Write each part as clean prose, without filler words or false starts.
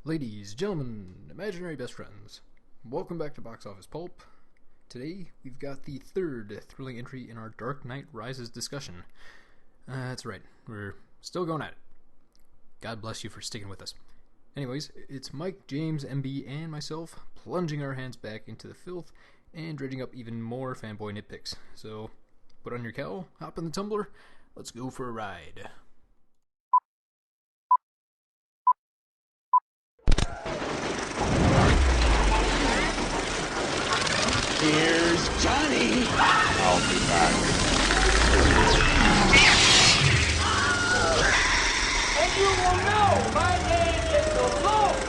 Ladies, gentlemen, imaginary best friends, welcome back to Box Office Pulp. Today, we've got the third thrilling entry in our Dark Knight Rises discussion. That's right, we're still going at it. God bless you for sticking with us. Anyways, it's Mike, James, MB, and myself plunging our hands back into the filth and dredging up even more fanboy nitpicks. So, put on your cowl, hop in the tumbler, let's go for a ride. Here's Johnny. I'll be back. And you will know my name is the Lord.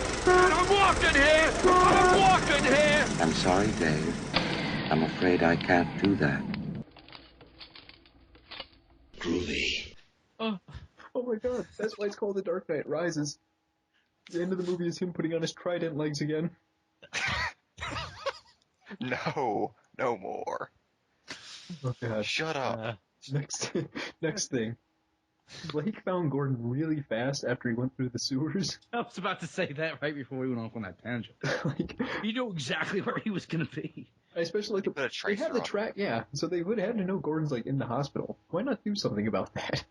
I'm walking here. I'm sorry, Dave. I'm afraid I can't do that. Groovy. Oh my god, that's why it's called The Dark Knight Rises. The end of the movie is him putting on his trident legs again. No, no more. Oh god. Shut up. Next thing. Blake found Gordon really fast after he went through the sewers. I was about to say that right before we went off on that tangent. Like, You knew exactly where he was going to be. I especially like Put a they tracer have the on track, yeah. So they would have to know Gordon's like in the hospital. Why not do something about that?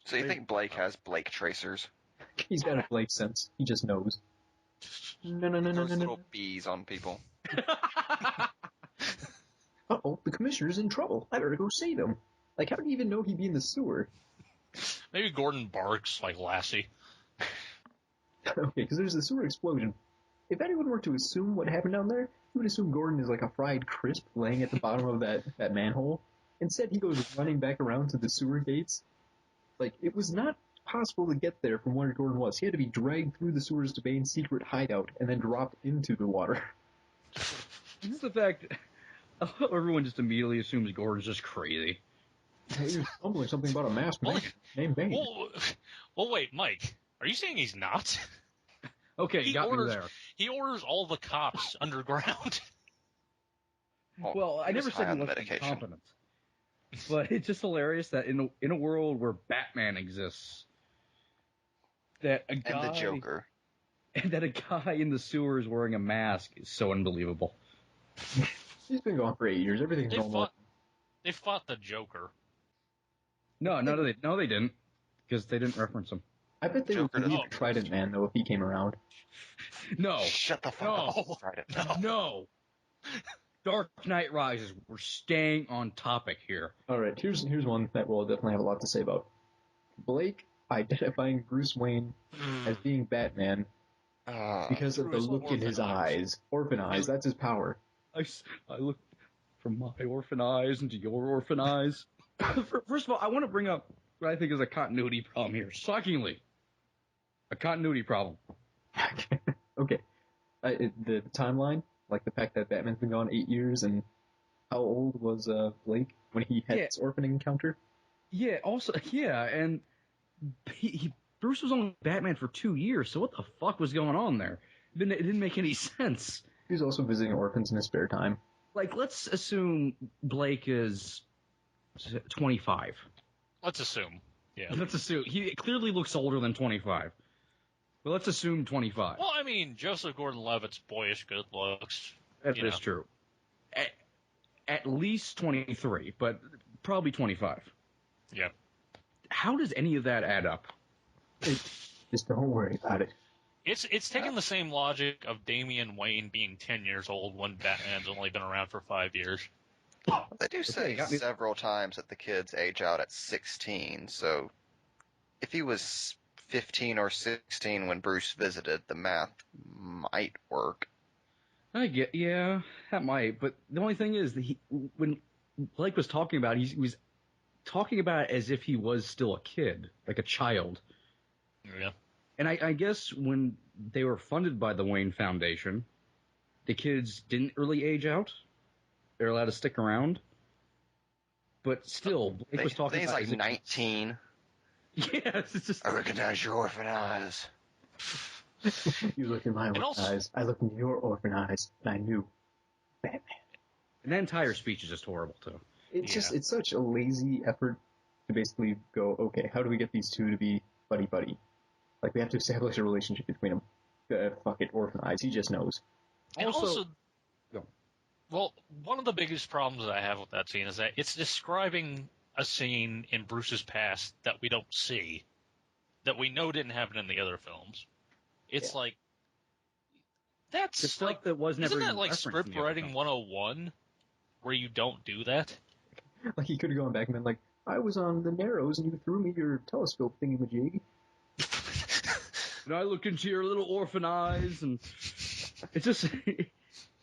So you think Blake has Blake tracers? He's got a Blake sense. He just knows. No. Those little bees on people. Uh-oh, the commissioner's in trouble. I better go save him. Like, how do you even know he'd be in the sewer? Maybe Gordon barks like Lassie. Okay, because there's a sewer explosion. If anyone were to assume what happened down there, you would assume Gordon is like a fried crisp laying at the bottom of that manhole. Instead, he goes running back around to the sewer gates. Like, it was not possible to get there from where Gordon was. He had to be dragged through the sewers to Bane's secret hideout and then dropped into the water. Just the fact everyone just immediately assumes Gordon's just crazy. He was fumbling something about a masked man named Bane. Well, wait, Mike. Are you saying he's not? Okay, He got orders- me there. He orders all the cops underground. Well, I he was never high said he on the wasn't medication. competent. But it's just hilarious that in a world where Batman exists, that a guy And the Joker. and that a guy in the sewers wearing a mask is so unbelievable. He's been gone for 8 years. Everything's normal. They fought the Joker. No, they didn't, because they didn't reference him. I bet they would Joker leave doesn't- Trident Man, though, if he came around. No, Shut the fuck No. up. Trident. no. Dark Knight Rises. We're staying on topic here. Alright, here's one that we'll definitely have a lot to say about. Blake identifying Bruce Wayne as being Batman because of the Bruce look in his orphan eyes. Orphan eyes, that's his power. I look from my orphan eyes into your orphan eyes. First of all, I want to bring up what I think is a continuity problem here. Shockingly, a continuity problem. Okay. The timeline, like the fact that Batman's been gone 8 years, and how old was Blake when he had Yeah. his orphaning encounter? Yeah. Also, yeah, and Bruce was only Batman for 2 years. So what the fuck was going on there? It didn't make any sense. He was also visiting orphans in his spare time. Like, let's assume Blake is 25. Let's assume. Yeah. Let's assume he clearly looks older than 25. But let's assume 25. Well, I mean, Joseph Gordon-Levitt's boyish good looks. That you is know. true. At least 23, but probably 25. Yeah. How does any of that add up? Just don't worry about it. It's taking the same logic of Damian Wayne being 10 years old when Batman's only been around for 5 years. They do say got me. several times that the kids age out at 16, so if he was 15 or 16 when Bruce visited, the math might work. Yeah, that might. But the only thing is, that when Blake was talking about it, he was talking about it as if he was still a kid, like a child. Yeah. And I guess when they were funded by the Wayne Foundation, the kids didn't really age out. They're allowed to stick around. But still, Blake was talking He's about like it as 19. Yes, it's just... I recognize your orphan eyes. You look in my orphan also- eyes, I look in your orphan eyes, and I knew Batman. And that entire speech is just horrible, too. It's such a lazy effort to basically go, okay, how do we get these two to be buddy-buddy? Like, we have to establish a relationship between them. fuck it, Orphan Eyes. He just knows. And also, Go. well, one of the biggest problems that I have with that scene is that it's describing a scene in Bruce's past that we don't see, that we know didn't happen in the other films. It's like, that's The stuff like, that was never isn't that even like referenced in script the other writing films. 101, where you don't do that? Like, he could have gone back and been like, I was on the Narrows and you threw me your telescope thingy-majig. And I look into your little orphan eyes, and it's just,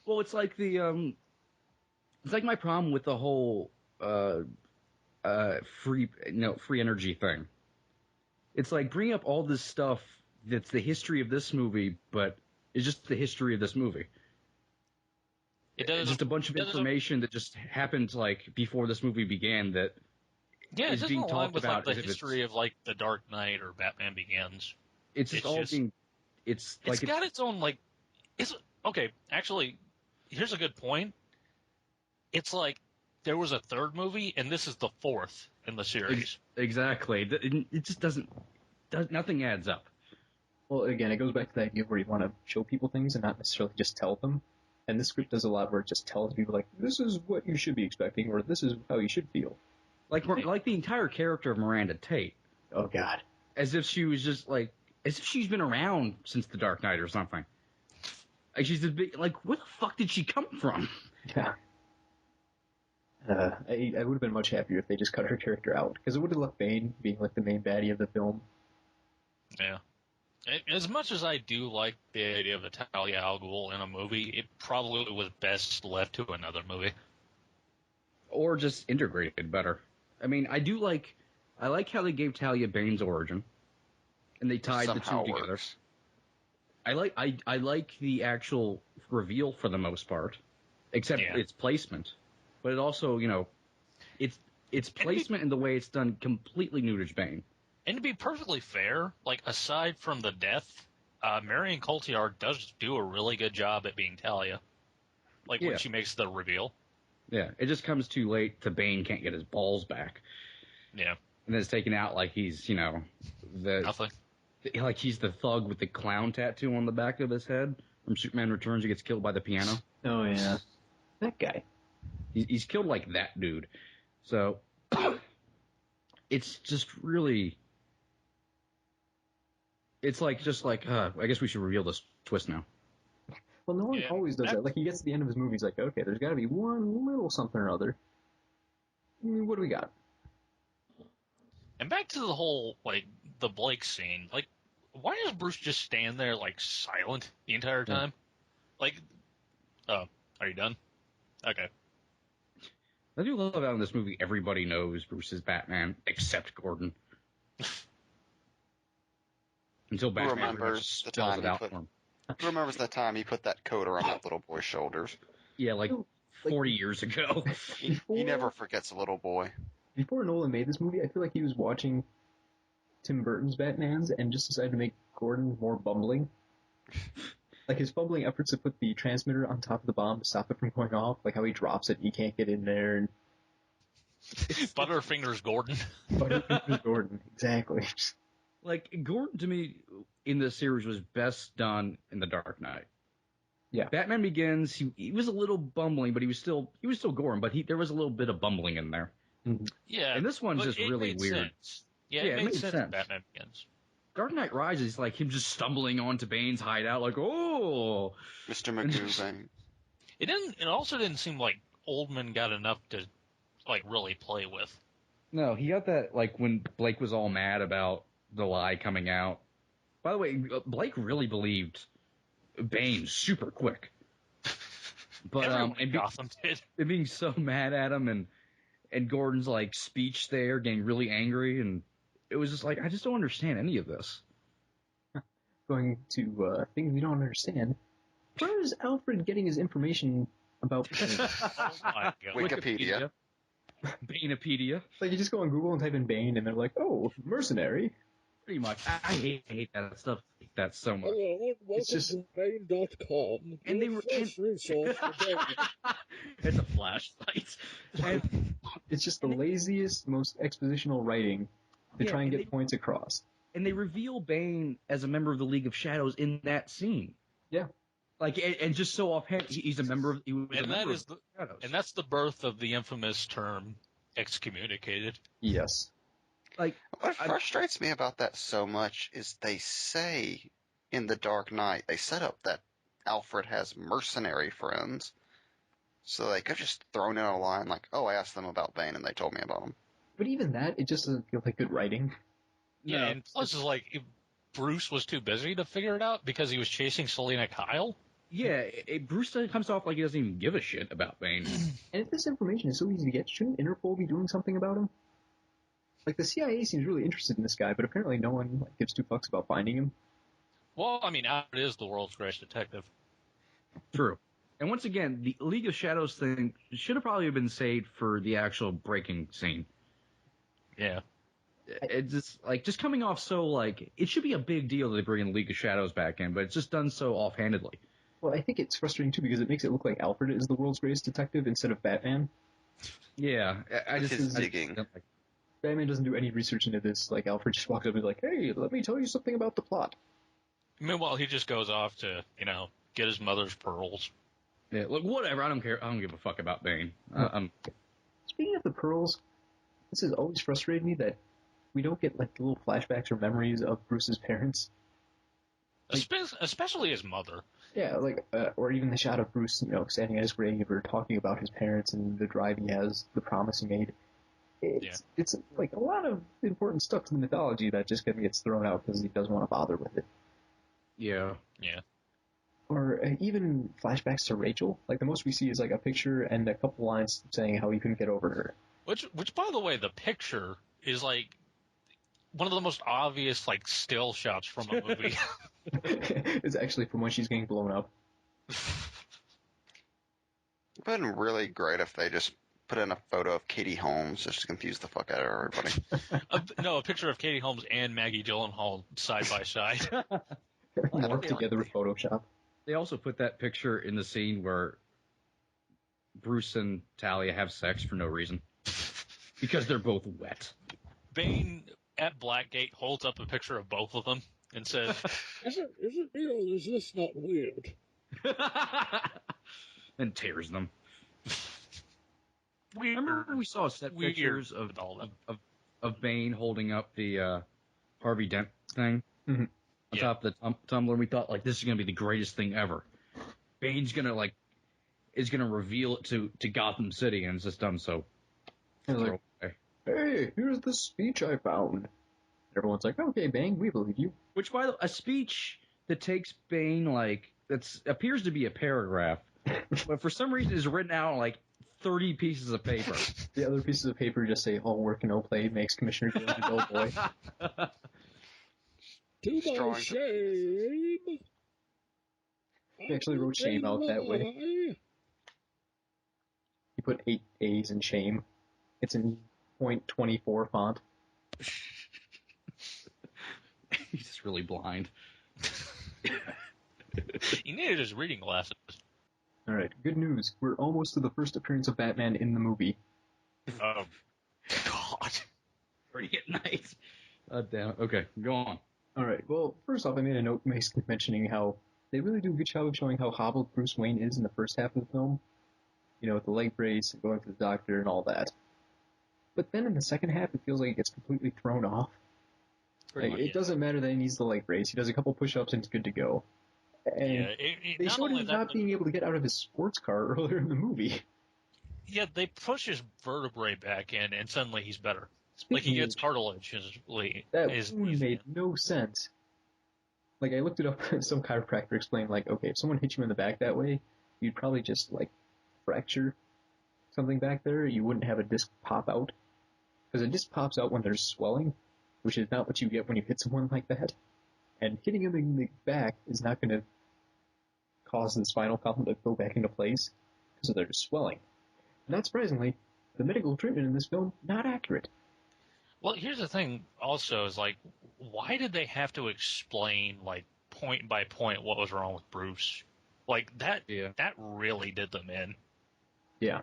well, it's like it's like my problem with the whole free energy thing. It's like bring up all this stuff that's the history of this movie, but it's just the history of this movie. It doesn't, It's just a bunch of information that just happened like before this movie began that yeah, it is doesn't being align talked with about like the as if history of like The Dark Knight or Batman Begins. it's just It's all just- being. It's like It's got its own like. It's okay. Actually, here's a good point. It's like there was a third movie, and this is the fourth in the series. exactly. It just doesn't. Nothing adds up. Well, again, it goes back to the idea where you want to show people things and not necessarily just tell them. And this script does a lot where it just tells people, like, this is what you should be expecting, or this is how you should feel. Like the entire character of Miranda Tate, Oh, God. as if she was just like, as if she's been around since The Dark Knight or something. Like she's a big, like, where the fuck did she come from? Yeah. I would have been much happier if they just cut her character out, because it would have left Bane being, like, the main baddie of the film. Yeah. As much as I do like the idea of Talia al Ghul in a movie, it probably was best left to another movie. Or just integrated better. I mean, I like how they gave Talia Bane's origin, and they tied Somehow the two together. works. I like the actual reveal for the most part, except Yeah. its placement. But it also, its placement and the way it's done completely neutered Bane. And to be perfectly fair, like aside from the death, Marion Cotillard does do a really good job at being Talia. Like Yeah. when she makes the reveal. Yeah, it just comes too late to Bane can't get his balls back. Yeah. And then it's taken out like he's, Nothing. like he's the thug with the clown tattoo on the back of his head from Superman Returns who gets killed by the piano. Oh, yeah. That guy. He's killed like that dude. So it's just really, it's like I guess we should reveal this twist now. Well, no one Yeah. always does that. Like, he gets to the end of his movie, he's like, okay, there's got to be one little something or other. What do we got? And back to the whole, like, the Blake scene. Like, why does Bruce just stand there, like, silent the entire time? Like, oh, are you done? Okay. I do love how in this movie everybody knows Bruce is Batman except Gordon. Until Batman remembers pretty much the spells time it he out put- for him. Who remembers that time he put that coat around that little boy's shoulders? Yeah, like 40 years ago. He never forgets a little boy. Before Nolan made this movie, I feel like he was watching Tim Burton's Batmans and just decided to make Gordon more bumbling. Like, his fumbling efforts to put the transmitter on top of the bomb to stop it from going off, like how he drops it and he can't get in there, and Butterfingers Gordon. Butterfingers Gordon, exactly. Like, Gordon, to me, in this series was best done in The Dark Knight. Yeah. Batman Begins, he was a little bumbling, but he was still Gordon, but there was a little bit of bumbling in there. Yeah. And this one's but just it really made weird. sense. Yeah, Yeah, it it made made sense. sense. Batman Begins. Dark Knight Rises, like him just stumbling onto Bane's hideout, like, oh! Mr. Magoo Bane. It also didn't seem like Oldman got enough to, like, really play with. No, he got that, like, when Blake was all mad about the lie coming out. By the way, Blake really believed Bane super quick. But, Everyone in Gotham did. and being so mad at him and Gordon's, like, speech there, getting really angry, and it was just like, I just don't understand any of this. Going to things we don't understand. Where is Alfred getting his information about Bane? Oh my God. Wikipedia. Banepedia. Like, you just go on Google and type in Bane, and they're like, oh, mercenary. Pretty much. I hate that stuff. I hate that so much. It's just... Bane.com. And they were- resource for Bane. It's a flashlight. And It's just the laziest, most expositional writing to Yeah, try and and get they- points across. And they reveal Bane as a member of the League of Shadows in that scene. Yeah. Like, and just so offhand, he's a member of. He was a And member that is of the Shadows. and that's the birth of the infamous term excommunicated. Yes. Like, What frustrates me about that so much is they say in The Dark Knight, they set up that Alfred has mercenary friends. So they could have just thrown in a line like, oh, I asked them about Bane and they told me about him. But even that, it just doesn't feel like good writing. Yeah, No. and plus it's like Bruce was too busy to figure it out because he was chasing Selena Kyle. yeah, Bruce comes off like he doesn't even give a shit about Bane. And if this information is so easy to get, shouldn't Interpol be doing something about him? Like, the CIA seems really interested in this guy, but apparently no one gives two fucks about finding him. Well, I mean, Alfred is the world's greatest detective. True. And once again, the League of Shadows thing should have probably been saved for the actual breaking scene. Yeah. It's just coming off so, like, it should be a big deal that they bring the League of Shadows back in, but it's just done so offhandedly. Well, I think it's frustrating, too, because it makes it look like Alfred is the world's greatest detective instead of Batman. Yeah, I With just... his I digging. don't like- Batman doesn't do any research into this. Like, Alfred just walks up and is like, hey, let me tell you something about the plot. Meanwhile, he just goes off to, get his mother's pearls. Yeah, look, whatever, I don't care. I don't give a fuck about Bane. Speaking of the pearls, this has always frustrated me that we don't get, like, little flashbacks or memories of Bruce's parents. Especially his mother. Yeah, like, or even the shot of Bruce, standing at his grave or talking about his parents and the drive he has, the promise he made. It's like a lot of important stuff to the mythology that just kind of gets thrown out because he doesn't want to bother with it. Yeah. Yeah. Or even flashbacks to Rachel. Like, the most we see is, like, a picture and a couple lines saying how he couldn't get over her. Which, by the way, the picture is, like, one of the most obvious, like, still shots from a movie. It's actually from when she's getting blown up. It would have been really great if they just put in a photo of Katie Holmes just to confuse the fuck out of everybody. A picture of Katie Holmes and Maggie Gyllenhaal side by side. Morphed together with Photoshop. They also put that picture in the scene where Bruce and Talia have sex for no reason. Because they're both wet. Bane at Blackgate holds up a picture of both of them and says, Is it real or is this not weird? And tears them. weird. Remember when we saw set Weird. pictures of With all that. of Bane holding up the Harvey Dent thing Mhm. on top of the tumbler? We thought, like, this is going to be the greatest thing ever. Bane's going to, is going to reveal it to Gotham City, and it's just done so. It was like, Okay. hey, here's the speech I found. Everyone's like, okay, Bang, we believe you. Which, by the way, a speech that takes Bane, appears to be a paragraph, but for some reason is written out on, 30 pieces of paper. The other pieces of paper just say, all work and no play makes Commissioner Gordon a dull boy. To my Strong. shame. He actually wrote shame out that way. He put 8 A's in shame. It's in .24 font. He's just really blind. He needed his reading glasses. Alright, good news. We're almost to the first appearance of Batman in the movie. Oh, God. Pretty nice. Damn it. Okay, go on. Alright, well, first off, I made a note mentioning how they really do a good job of showing how hobbled Bruce Wayne is in the first half of the film. With the leg brace and going to the doctor and all that. But then in the second half, it feels like it gets completely thrown off. It doesn't matter that he needs the leg brace. He does a couple push-ups and he's good to go. And they not showed only him that, not being able to get out of his sports car earlier in the movie. Yeah, they push his vertebrae back in, and suddenly he's better. Speaking Like, he gets of- cartilage. That wound made no sense. I looked it up, some chiropractor explained, okay, if someone hit you in the back that way, you'd probably just, fracture something back there. You wouldn't have a disc pop out. Because a disc pops out when there's swelling, which is not what you get when you hit someone like that. And hitting him in the back is not going to cause the spinal column to go back into place, because there's swelling. Not surprisingly, the medical treatment in this film, not accurate. Well, here's the thing also is, why did they have to explain, point by point what was wrong with Bruce? That really did them in. Yeah.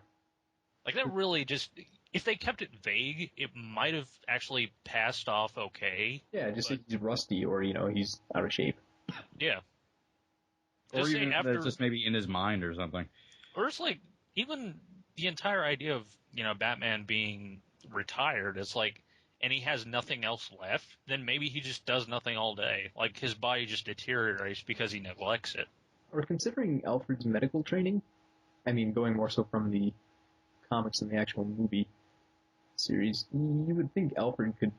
That really just, if they kept it vague, it might have actually passed off okay. Yeah, just say he's rusty or, he's out of shape. Yeah. Or Just say even after, that's just maybe in his mind or something. or it's like even the entire idea of Batman being retired. It's like, and he has nothing else left. Then maybe he just does nothing all day. Like his body just deteriorates because he neglects it. Or considering Alfred's medical training, I mean, going more so from the comics than the actual movie series, you would think Alfred could,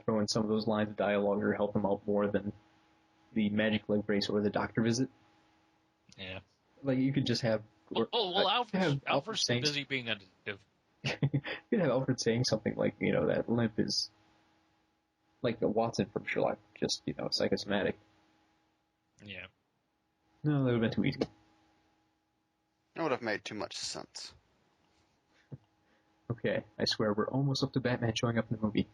throw in some of those lines of dialogue or help him out more than the magic leg brace or the doctor visit. Yeah. Like, you could just have... Alfred's too busy being a detective. You could have Alfred saying something like, that limp is like the Watson from Sherlock, just, psychosomatic. Yeah. No, that would have been too easy. It would have made too much sense. Okay, I swear, we're almost up to Batman showing up in the movie.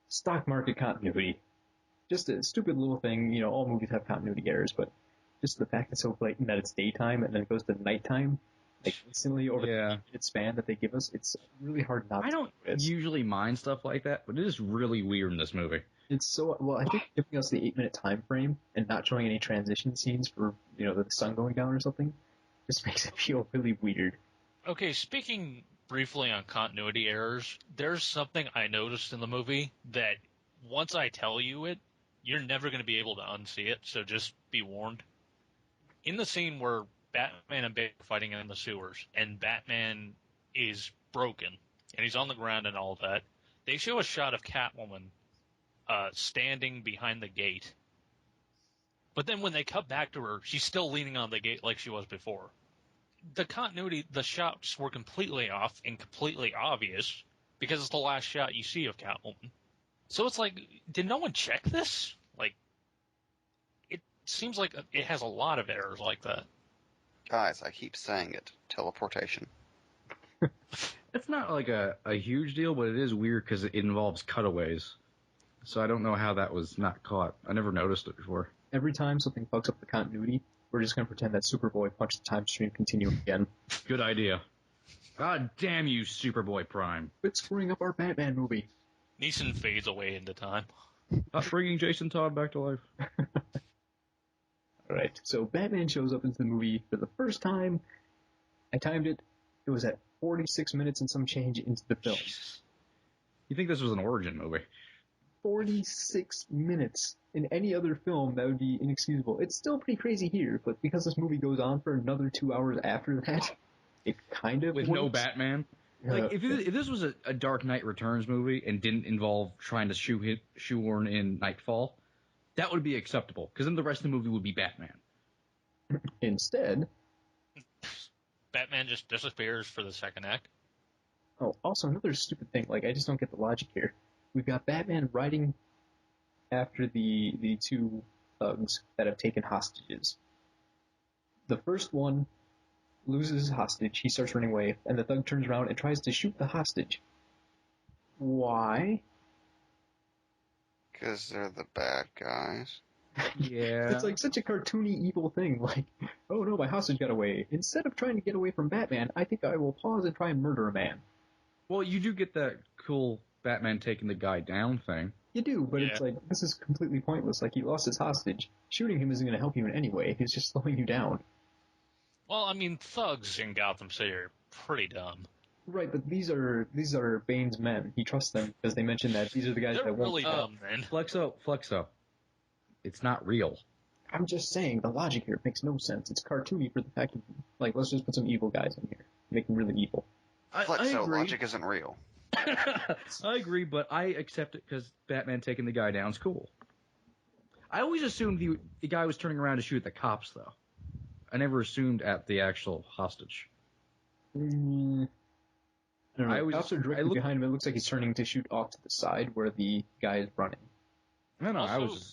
Stock market continuity. Just a stupid little thing, all movies have continuity errors, but just the fact it's so blatant that it's daytime and then it goes to nighttime, like instantly over the 8-minute span that they give us, it's really hard not to. I don't usually mind stuff like that, but it is really weird in this movie. It's so, well, I think giving us the 8-minute time frame and not showing any transition scenes for, the sun going down or something, just makes it feel really weird. Okay, speaking briefly on continuity errors, there's something I noticed in the movie that once I tell you it, you're never going to be able to unsee it, so just be warned. In the scene where Batman and Bane are fighting in the sewers, and Batman is broken, and he's on the ground and all that, they show a shot of Catwoman standing behind the gate. But then when they cut back to her, she's still leaning on the gate like she was before. The continuity, the shots were completely off and completely obvious because it's the last shot you see of Catwoman. So it's like, did no one check this? Like, it seems like it has a lot of errors like that. Guys, I keep saying it. Teleportation. It's not like a huge deal, but it is weird because it involves cutaways. So I don't know how that was not caught. I never noticed it before. Every time something fucks up the continuity, we're just going to pretend that Superboy punched the time stream continuum again. Good idea. God damn you, Superboy Prime. Quit screwing up our Batman movie. Neeson fades away into time. Not bringing Jason Todd back to life. Alright, so Batman shows up into the movie for the first time. I timed it. It was at 46 minutes and some change into the film. Jesus. You think this was an origin movie? 46 minutes. In any other film, that would be inexcusable. It's still pretty crazy here, but because this movie goes on for another 2 hours after that, it kind of With works. no Batman? Like, if this was a Dark Knight Returns movie and didn't involve trying to shoehorn in Nightfall, that would be acceptable, because then the rest of the movie would be Batman. Instead... Batman just disappears for the second act. Oh, also another stupid thing, I just don't get the logic here. We've got Batman riding after the two thugs that have taken hostages. The first one loses his hostage, he starts running away, and the thug turns around and tries to shoot the hostage. Why? Because they're the bad guys. Yeah. It's like such a cartoony evil thing, oh no, my hostage got away. Instead of trying to get away from Batman, I think I will pause and try and murder a man. Well, you do get that cool Batman taking the guy down thing. You do, but it's this is completely pointless. He lost his hostage. Shooting him isn't going to help you in any way. He's just slowing you down. Well, I mean, thugs in Gotham City are pretty dumb. Right, but these are Bane's men. He trusts them because they mentioned that these are the guys They're that won't... really dumb, man. Flexo. It's not real. I'm just saying, the logic here makes no sense. It's cartoony for the fact of, let's just put some evil guys in here. Make them really evil. I Flexo agree. logic isn't real. I agree, but I accept it because Batman taking the guy down is cool. I always assumed the guy was turning around to shoot at the cops, though. I never assumed at the actual hostage. I don't know. Cops are directly behind him. It looks like he's turning to shoot off to the side where the guy is running.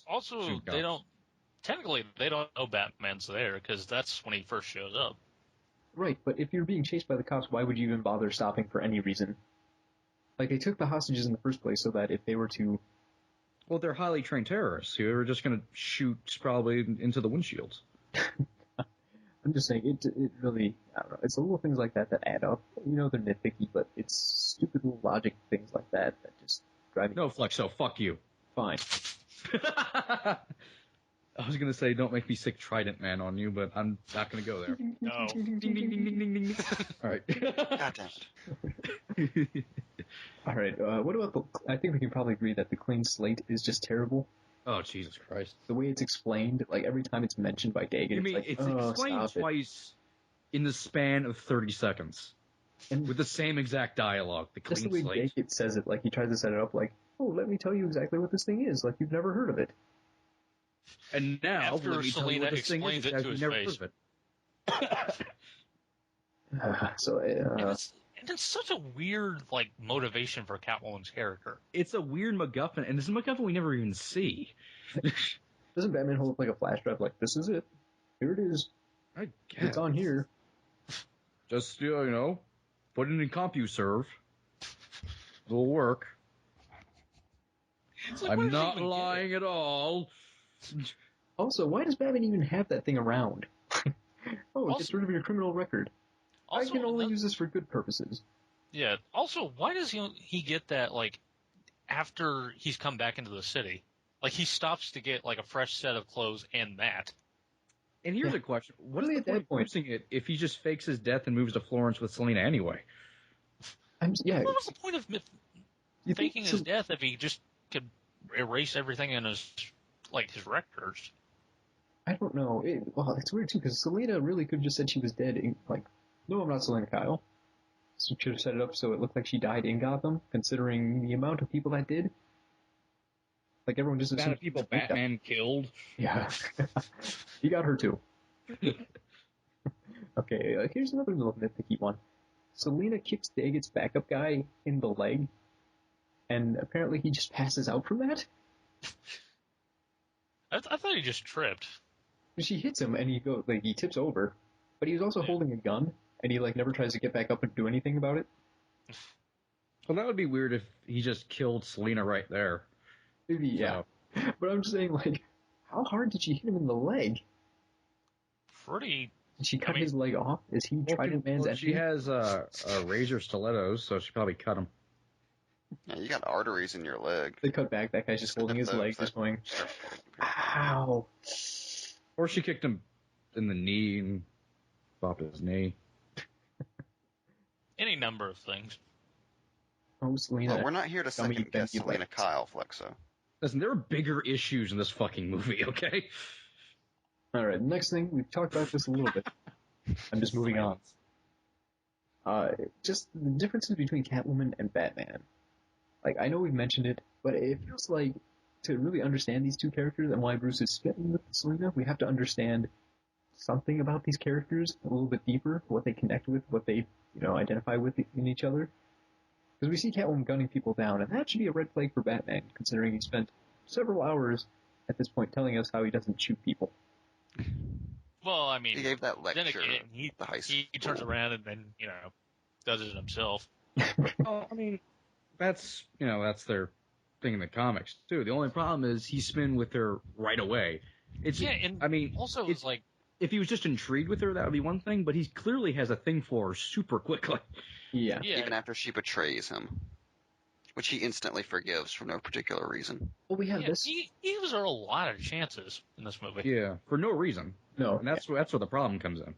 Also, they don't know Batman's there because that's when he first shows up. Right, but if you're being chased by the cops, why would you even bother stopping for any reason? They took the hostages in the first place so that if they were to... Well, they're highly trained terrorists who are just going to shoot probably into the windshields. I'm just saying, it really, I don't know, it's the little things like that that add up. You know, they're nitpicky, but it's stupid little logic things like that that just drive me. No, Flexo, fuck you. Fine. I was gonna say, don't make me sick Trident Man on you, but I'm not gonna go there. No. Ding, ding, ding, ding, ding, ding. All right. God damn it. All right, what about I think we can probably agree that the clean slate is just terrible. Oh, Jesus Christ. The way it's explained, like every time it's mentioned by Dagan, You mean it's like, it's oh, explained stop it. twice in the span of 30 seconds And with the same exact dialogue, the just the clean way slate. Dagan says it, like he tries to set it up like, oh, let me tell you exactly what this thing is, like you've never heard of it. And now, After let me tell you Selena what this thing explains is, it as to you his never face. heard of it. So, And it's such a weird, like, motivation for Catwoman's character. It's a weird MacGuffin, and it's a MacGuffin we never even see. doesn't Batman hold up like a flash drive like, this is it? Here it is. I guess. It's on here. Just, you know, put it in CompuServe. It'll work. It's like, where I'm does he not even get lying at all. Also, why does Batman even have that thing around? Oh, it gets rid of your criminal record. Also, I can only the- use this for good purposes. Yeah. Also, why does he get that, like, after he's come back into the city? Like, he stops to get, like, a fresh set of clothes and that. And here's a question. What is Really, the at that point of using it if he just fakes his death and moves to Florence with Selena anyway? Yeah. What was the point of You think faking his death if he just could erase everything in his records? I don't know. Well, it's weird too because Selena really could have just said she was dead. Like, no, I'm not Selena Kyle. So she should have set it up so it looked like she died in Gotham, considering the amount of people that did. Like everyone just The amount assumed of people she died. Batman killed. Yeah, he got her too. Okay, here's another little nitpicky one. Selena kicks Daggett backup guy in the leg, and apparently he just passes out from that. I thought he just tripped. She hits him, and he tips over, but he was also holding a gun, and he never tries to get back up and do anything about it. Well, that would be weird if he just killed Selena right there. Maybe, yeah. But I'm just saying, how hard did she hit him in the leg? Pretty. Did she cut his leg off? Is he Trident Man's enemy? She has razor stilettos, so she probably cut him. Yeah, you got arteries in your leg. They cut back. That guy's just holding his leg, just going, ow. Or she kicked him in the knee and bopped his knee. Any number of things. Oh, Selena. Well, we're not here to Dummy second guess Bendy Selena legs. Kyle, Flexo. Listen, there are bigger issues in this fucking movie, okay? Alright, next thing, we've talked about this a little bit. I'm just moving on. Just the differences between Catwoman and Batman. I know we've mentioned it, but it feels like to really understand these two characters and why Bruce is spitting with Selena, we have to understand something about these characters a little bit deeper, what they connect with, what they, identify with in each other. Because we see Catwoman gunning people down, and that should be a red flag for Batman, considering he spent several hours at this point telling us how he doesn't shoot people. Well, I mean, He gave that lecture then again, at the high he turns school. around and then, does it himself. Well, I mean, that's their thing in the comics, too. The only problem is he's spin with her right away. Also, it's like, if he was just intrigued with her, that would be one thing, but he clearly has a thing for her super quickly. Yeah. Even after she betrays him. Which he instantly forgives for no particular reason. Well, we have yeah, this. he gives her a lot of chances in this movie. Yeah, for no reason. No. And that's where the problem comes in.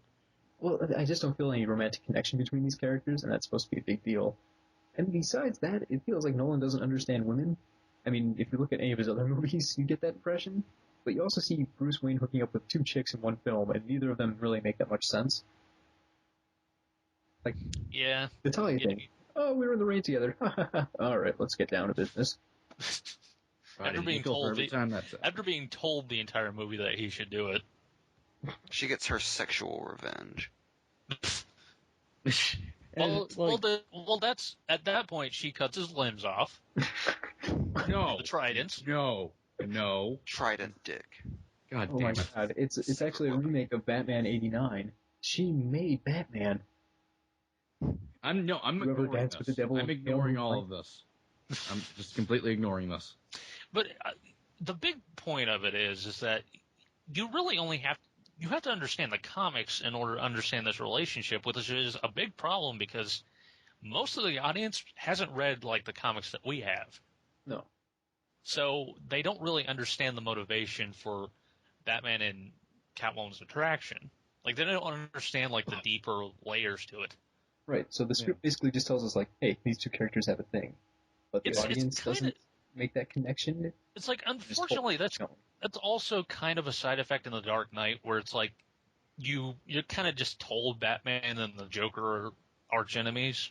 Well, I just don't feel any romantic connection between these characters, and that's supposed to be a big deal. And besides that, it feels like Nolan doesn't understand women. I mean, if you look at any of his other movies, you get that impression. But you also see Bruce Wayne hooking up with two chicks in one film, and neither of them really make that much sense. Yeah. The Talia thing. Oh, we were in the rain together. All right, let's get down to business. After being told the entire movie that he should do it. She gets her sexual revenge. That's at that point she cuts his limbs off. No. The tridents. No. Trident dick. God Oh damn my it. god, it's actually a remake of Batman '89. She made Batman. I'm Whoever ignoring Danced with the this. Devil I'm in ignoring Film, all right? of this. I'm just completely ignoring this. But the big point of it is that you really only have you have to understand the comics in order to understand this relationship, which is a big problem because most of the audience hasn't read like the comics that we have. No. So they don't really understand the motivation for Batman and Catwoman's attraction. Like, they don't understand, like, the deeper layers to it. Right, so the script basically just tells us, like, hey, these two characters have a thing. But the audience doesn't make that connection. It's like, unfortunately, that's also kind of a side effect in The Dark Knight, where it's like, you're kind of just told Batman and the Joker are arch enemies.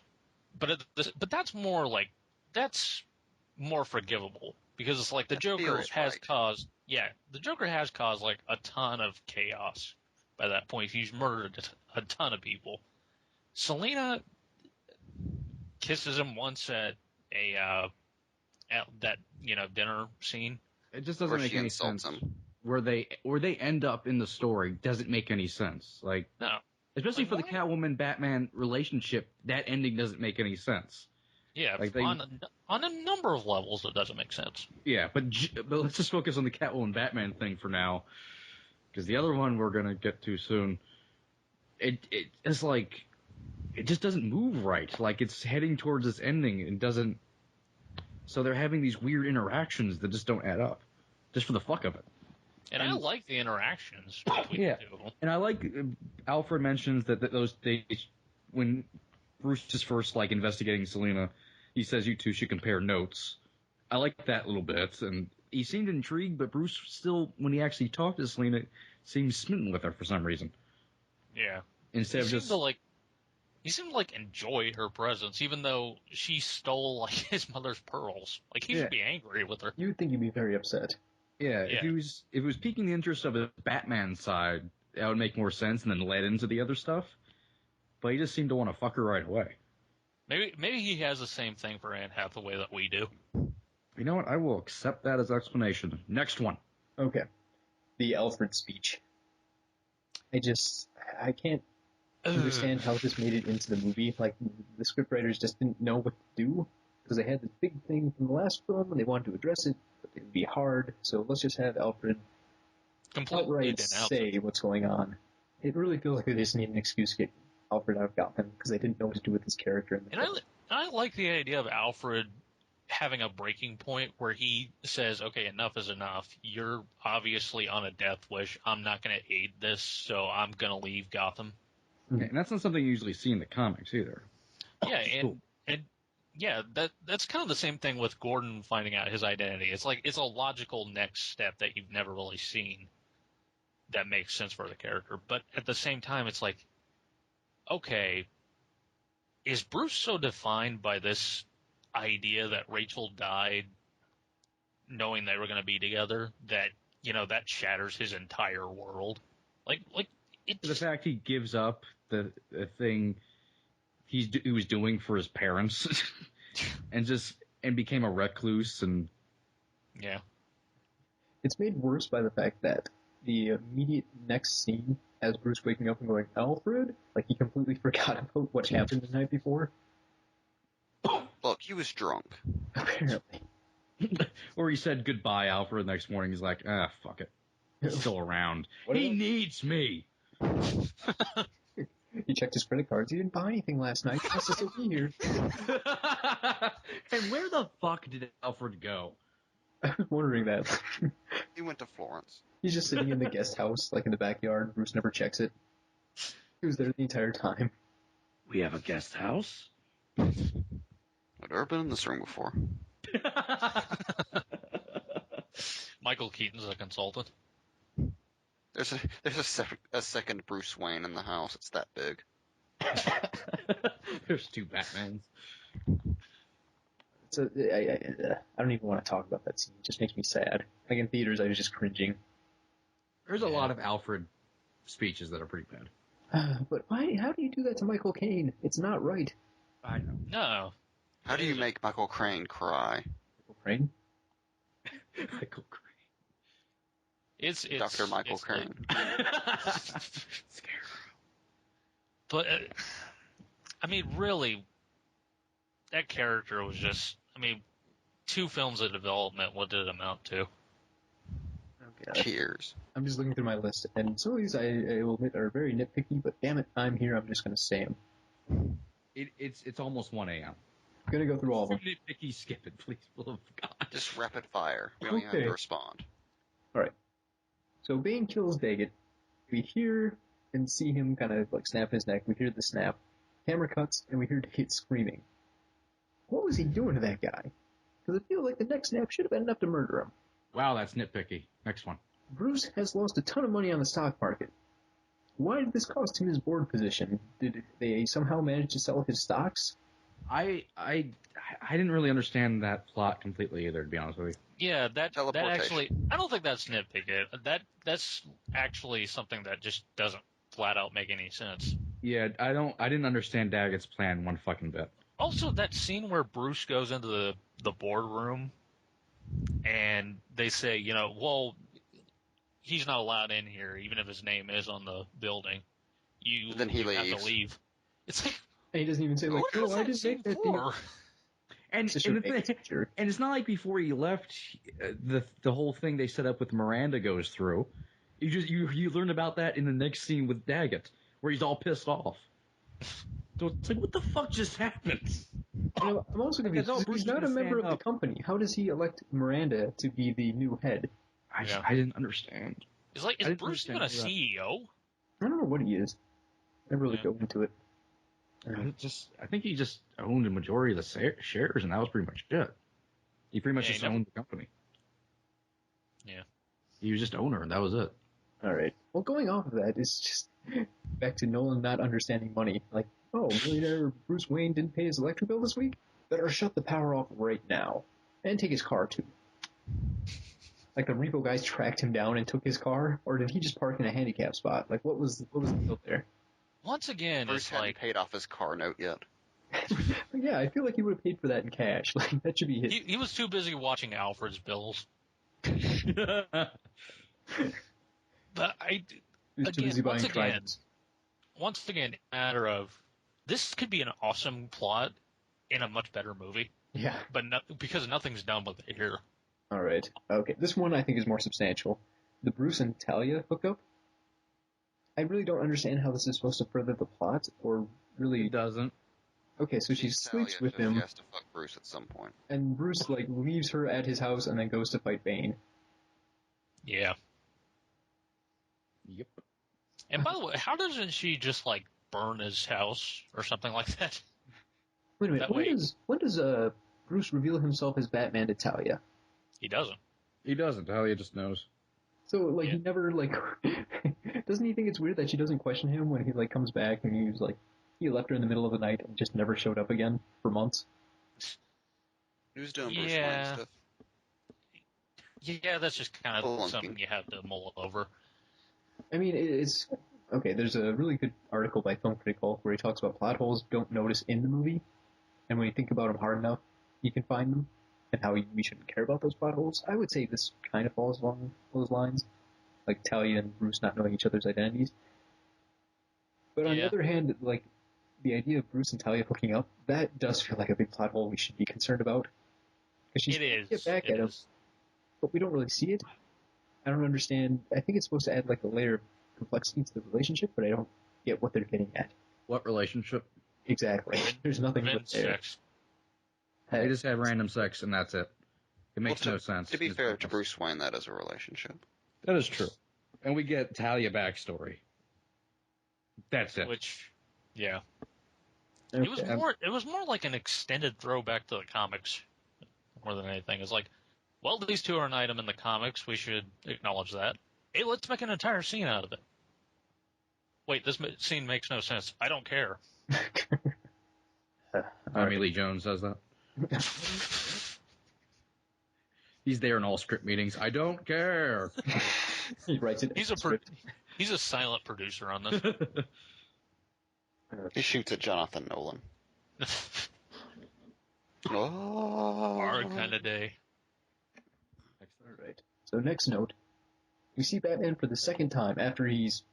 But that's more like, that's more forgivable. Because it's like, the Joker has caused like a ton of chaos by that point. He's murdered a ton of people. Selina kisses him once at that dinner scene. It just doesn't make any sense. Where they end up in the story doesn't make any sense. Like, no, especially for the Catwoman Batman relationship, that ending doesn't make any sense. Yeah, like on a number of levels, it doesn't make sense. Yeah, but let's just focus on the Catwoman Batman thing for now, because the other one we're gonna get to soon. It's like, it just doesn't move right. Like, it's heading towards this ending and doesn't. So they're having these weird interactions that just don't add up, just for the fuck of it. And I like the interactions between the two of them. And I like Alfred mentions that those days when Bruce is first like investigating Selina, he says you two should compare notes. I like that little bit, and he seemed intrigued, but Bruce still, when he actually talked to Selina, seemed smitten with her for some reason. Yeah. Instead of just he seemed to like enjoy her presence, even though she stole like his mother's pearls. Like, he should be angry with her. You would think he'd be very upset. Yeah, if it was piquing the interest of the Batman side, that would make more sense, and then led into the other stuff. But he just seemed to want to fuck her right away. Maybe he has the same thing for Anne Hathaway that we do. You know what? I will accept that as explanation. Next one. Okay. The Alfred speech. I can't understand how this made it into the movie. Like, the scriptwriters just didn't know what to do, because they had this big thing from the last film, and they wanted to address it, but it would be hard, so let's just have Alfred outright say what's going on. It really feels like they just need an excuse to get Alfred out of Gotham, because they didn't know what to do with his character in the film. I like the idea of Alfred having a breaking point where he says, okay, enough is enough. You're obviously on a death wish. I'm not going to aid this, so I'm going to leave Gotham. Okay, and that's not something you usually see in the comics either. Yeah, and yeah, that's kind of the same thing with Gordon finding out his identity. It's like, it's a logical next step that you've never really seen that makes sense for the character. But at the same time, it's like, okay, is Bruce so defined by this idea that Rachel died knowing they were going to be together that, that shatters his entire world? Like the fact he gives up the thing he was doing for his parents and became a recluse, and yeah, it's made worse by the fact that the immediate next scene has Bruce waking up and going, Alfred? Like, he completely forgot about what happened the night before. Look, he was drunk. Apparently. Or he said goodbye, Alfred, the next morning. He's like, fuck it. He's still around. He needs me. He checked his credit cards. He didn't buy anything last night. He has to still be here. And where the fuck did Alfred go? I was wondering that. He went to Florence. He's just sitting in the guest house, like in the backyard. Bruce never checks it. He was there the entire time. We have a guest house? I've never been in this room before. Michael Keaton's a consultant. There's a second Bruce Wayne in the house. It's that big. There's two Batmans. So I don't even want to talk about that scene. It just makes me sad. Like, in theaters, I was just cringing. There's a lot of Alfred speeches that are pretty bad. But why? How do you do that to Michael Caine? It's not right. I know. No. How do you make Michael Crane cry? Michael Crane? Michael Crane. It's Dr. Michael Crane. But, I mean, really, that character was just, 2 films of development, what did it amount to? Cheers. I'm just looking through my list, and some of these I will admit are very nitpicky, but damn it, I'm here, I'm just going to say them. It's almost 1 a.m. I'm going to go through all of them. Nitpicky, skip it, please, for the love of God. Just rapid fire. We don't even have Okay. to respond. Alright. So Bane kills Daggett. We hear and see him kind of like snap his neck. We hear the snap. Camera cuts, and we hear Daggett screaming. What was he doing to that guy? Because I feel like the next snap should have been enough to murder him. Wow, that's nitpicky. Next one. Bruce has lost a ton of money on the stock market. Why did this cost him his board position? Did they somehow manage to sell his stocks? I didn't really understand that plot completely either, to be honest with you. Yeah, that Teleportation. actually, I don't think that's nitpicky. That's actually something that just doesn't flat out make any sense. Yeah, I didn't understand Daggett's plan one fucking bit. Also, that scene where Bruce goes into the boardroom and they say, you know, well, he's not allowed in here, even if his name is on the building. Then he you have leaves. to leave. It's like, And he doesn't even say, like, what no, was I that didn't scene make that deal. for? And It's just the a thing, big jerk. and it's not like before he left, the whole thing they set up with Miranda goes through. You learn about that in the next scene with Daggett, where he's all pissed off. So it's like, what the fuck just happened? You know, I'm also confused. That's all Bruce He's not a is gonna member of stand the up. company. How does he elect Miranda to be the new head? Yeah. I didn't understand. It's like, I is didn't Bruce even a understand CEO? I don't know what he is. I never really Yeah. go into it. I think he just owned a majority of the shares, and that was pretty much it. He pretty much Yeah, he just never- owned the company. Yeah. He was just owner, and that was it. All right. Well, going off of that, it's just back to Nolan not understanding money. Like, oh, millionaire Bruce Wayne didn't pay his electric bill this week? Better shut the power off right now. And take his car, too. Like, the repo guys tracked him down and took his car? Or did he just park in a handicap spot? Like, what was the deal there? Once again, Bruce it's hadn't like, paid off his car note yet. Yeah, I feel like he would have paid for that in cash. Like, that should be his. he was too busy watching Alfred's bills. But He was too busy buying tridents. once again, a matter of, this could be an awesome plot in a much better movie, Yeah. but because nothing's done with it here. All right. Okay. This one I think is more substantial. The Bruce and Talia hookup. I really don't understand how this is supposed to further the plot, or really. He doesn't. Okay, so she sleeps Talia with says him, She has to fuck Bruce at some point. and Bruce like leaves her at his house and then goes to fight Bane. Yeah. Yep. And by the way, how doesn't she just like burn his house or something like that? Wait a minute. That way- When does Bruce reveal himself as Batman to Talia? He doesn't. He doesn't. Talia just knows. So like Yeah. he never like doesn't he think it's weird that she doesn't question him when he like comes back and he was like he left her in the middle of the night and just never showed up again for months? Who's doing Bruce Wayne Yeah. stuff? Yeah, that's just kind of Spelunking. something you have to mull over. I mean, it's okay. There's a really good article by Film Critic Hulk where he talks about plot holes you don't notice in the movie, and when you think about them hard enough, you can find them, and how we shouldn't care about those plot holes. I would say this kind of falls along those lines, like Talia and Bruce not knowing each other's identities. But on the Yeah. other hand, like the idea of Bruce and Talia hooking up, that does feel like a big plot hole we should be concerned about. Because she's It trying to is. get back It at him, is. but we don't really see it. I don't understand. I think it's supposed to add like a layer of complexity to the relationship, but I don't get what they're getting at. What relationship? Exactly. There's nothing Revenge there. sex. They just have random sex, and that's it. It makes Well, no sense. To be It's fair to pointless. Bruce Wayne, that is a relationship. That is true. And we get Talia backstory. That's it. Which, yeah. Okay. It was more like an extended throwback to the comics more than anything. It's like, well, these two are an item in the comics. We should acknowledge that. Hey, let's make an entire scene out of it. Wait, this scene makes no sense. I don't care. Tommy Lee Jones says that. He's there in all script meetings. I don't care. He writes it. He's a silent producer on this. He shoots at Jonathan Nolan. Hard kind of day. All right. So next note, we see Batman for the second time after he's,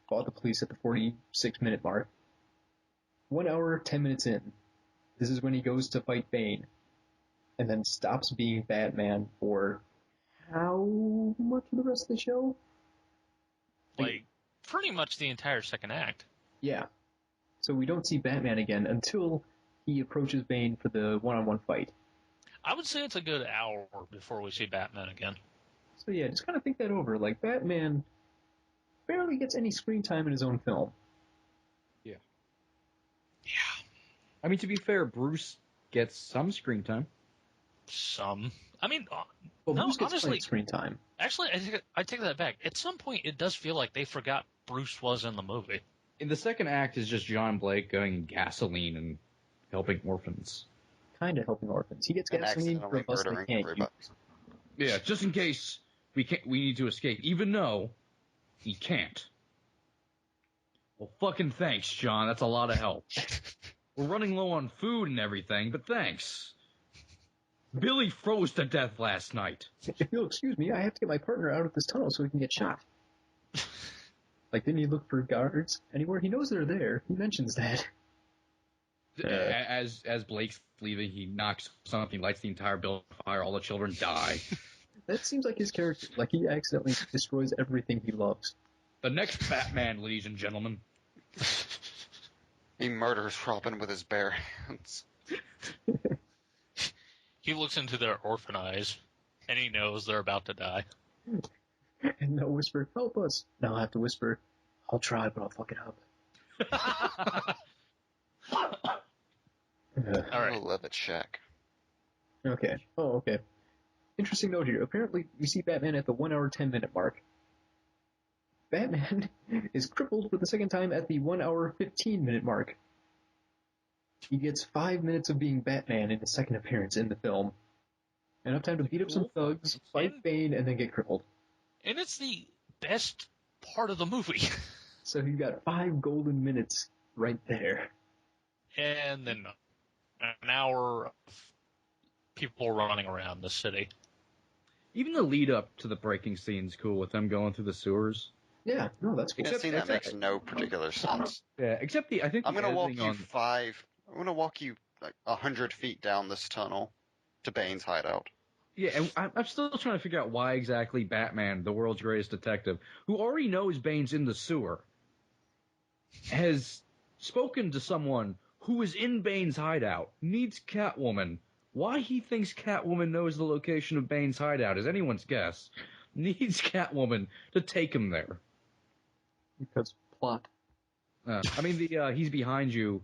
fought the police at the 46-minute mark. 1 hour, 10 minutes in. This is when he goes to fight Bane, and then stops being Batman for how much of the rest of the show? Like, pretty much the entire second act. Yeah. So we don't see Batman again until he approaches Bane for the one-on-one fight. I would say it's a good hour before we see Batman again. So yeah, just kind of think that over. Like, Batman barely gets any screen time in his own film. Yeah. I mean, to be fair, Bruce gets some screen time. Some. I mean, Well, no, Bruce gets honestly, plenty of screen time. actually, I take that back. At some point, it does feel like they forgot Bruce was in the movie. In the second act is just John Blake going gasoline and helping orphans. Kind of helping orphans. He gets And gasoline for a accidentally bus they murdering can't everybody. use. Yeah, just in case we need to escape, even though he can't. Well, fucking thanks, John. That's a lot of help. We're running low on food and everything, but thanks. Billy froze to death last night. If you'll excuse me, I have to get my partner out of this tunnel so he can get shot. Like, didn't he look for guards anywhere? He knows they're there. He mentions that. As Blake's leaving, he knocks something, lights the entire building on fire, all the children die. That seems like his character. Like, he accidentally destroys everything he loves. The next Batman, ladies and gentlemen. He murders Robin with his bare hands. He looks into their orphan eyes, and he knows they're about to die. And they'll whisper, help us. And I'll have to whisper, I'll try, but I'll fuck it up. All right. I love it, Shaq. Okay. Oh, okay. Interesting note here. Apparently, we see Batman at the 1 hour 10 minute mark. Batman is crippled for the second time at the 1 hour 15 minute mark. He gets 5 minutes of being Batman in his second appearance in the film. Enough time to beat up some thugs, fight Bane, and then get crippled. And it's the best part of the movie. So you got 5 golden minutes right there. And then an hour of people running around the city. Even the lead up to the breaking scene's cool with them going through the sewers. Yeah, no, that's cool. That scene that makes no particular sense. Yeah, except I think I'm the gonna walk editing you on- I'm gonna walk you like 100 feet down this tunnel to Bane's hideout. Yeah, and I'm still trying to figure out why exactly Batman, the world's greatest detective, who already knows Bane's in the sewer, has spoken to someone who is in Bane's hideout, needs Catwoman. Why he thinks Catwoman knows the location of Bane's hideout is anyone's guess. Needs Catwoman to take him there. Because plot. I mean, the he's behind you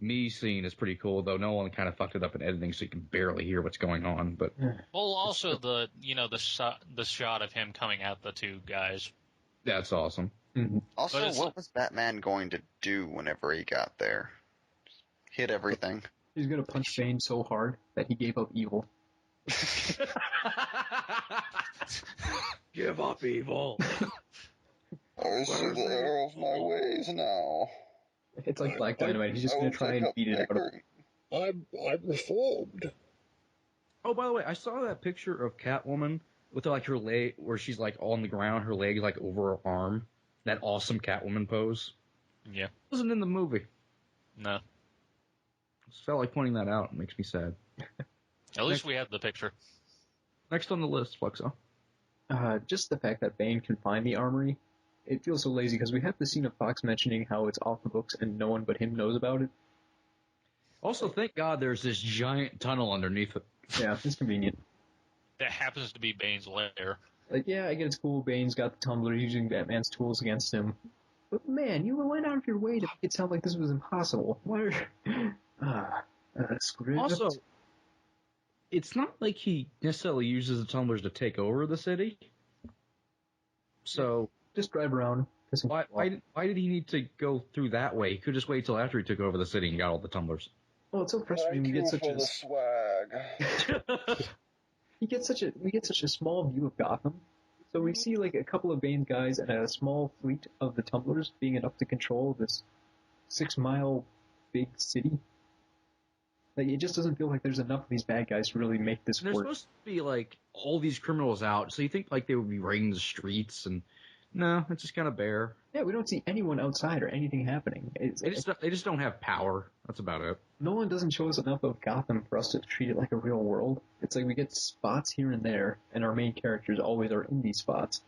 me scene is pretty cool, though no one kind of fucked it up in editing, so you can barely hear what's going on. But Well, also the shot of him coming at the two guys. that's awesome. Mm-hmm. Also, But it's- what was Batman going to do whenever he got there? Hit everything. He's gonna punch Bane so hard that he gave up evil. Give up evil. I see the error of my ways now. It's like Black Dynamite. He's just gonna try and beat it out of him. I'm reformed. Oh, by the way, I saw that picture of Catwoman with like her leg, where she's like on the ground, her leg like over her arm. That awesome Catwoman pose. Yeah. Wasn't in the movie. No. Just felt like pointing that out. It makes me sad. At least we have the picture. Next on the list, Flexo. Just the fact that Bane can find the armory, it feels so lazy because we have the scene of Fox mentioning how it's off the books and no one but him knows about it. Also, thank God there's this giant tunnel underneath it. Yeah, it's convenient. That happens to be Bane's lair. Like, yeah, I get it's cool. Bane's got the tumbler using Batman's tools against him. But man, you went out of your way to make it sound like this was impossible. Why are... script. Also, it's not like he necessarily uses the tumblers to take over the city. So just drive around. Why did he need to go through that way? He could just wait till after he took over the city and got all the tumblers. Oh, it's so frustrating. We get such a swag. we get such a small view of Gotham. So we see like a couple of Bane's guys and a small fleet of the tumblers being enough to control this 6-mile big city. Like, it just doesn't feel like there's enough of these bad guys to really make this There's work. supposed to be like all these criminals out, so you think like they would be raiding the streets and No, it's just kind of bare. Yeah, we don't see anyone outside or anything happening. They just don't have power. That's about it. Nolan doesn't show us enough of Gotham for us to treat it like a real world. It's like we get spots here and there, and our main characters always are in these spots.